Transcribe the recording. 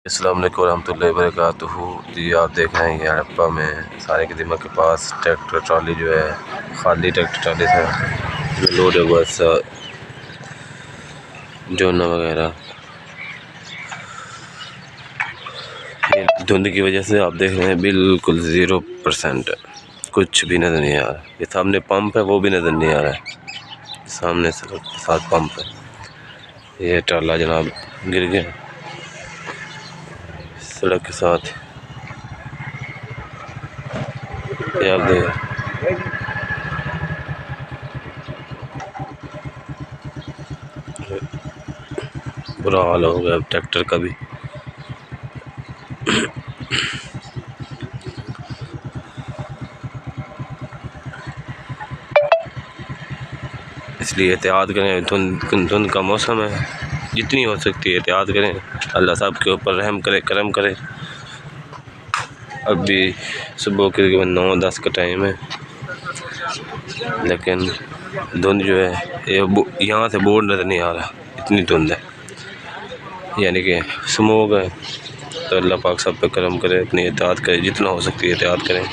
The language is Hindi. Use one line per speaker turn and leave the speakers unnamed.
अस्सलाम वालेकुम रहमतुल्लाहि व बरकातुहू। जी आप देख रहे हैं ये हड़प्पा में सारे के दिमाग के पास ट्रैक्टर ट्रॉली जो है खाली ट्रैक्टर ट्रॉली था जो लोड हुआ जोना वगैरह। ये धुंध की वजह से आप देख रहे हैं बिल्कुल 0% कुछ भी नज़र नहीं आ रहा। ये सामने पंप है वो भी नज़र नहीं आ रहा है। सामने सड़क के साथ पंप है। ये ट्राला जनाब गिर गया सड़क के साथ। ये आप देख बुरा हाल हो गया ट्रैक्टर का भी। इसलिए एहतियात करें। धुंध का मौसम है, जितनी हो सकती है एहतियात करें। अल्लाह साहब के ऊपर रहम करे, करम करे। अब भी सुबह के तकरीबन 9-10 का टाइम है, लेकिन धुंध जो है ये यहाँ से बोर्ड नज़र नहीं आ रहा, इतनी धुंध है, यानी कि स्मोक है। तो अल्लाह पाक सब पे करम करे, अपनी एहतियात करें, जितना हो सकती है एहतियात करें।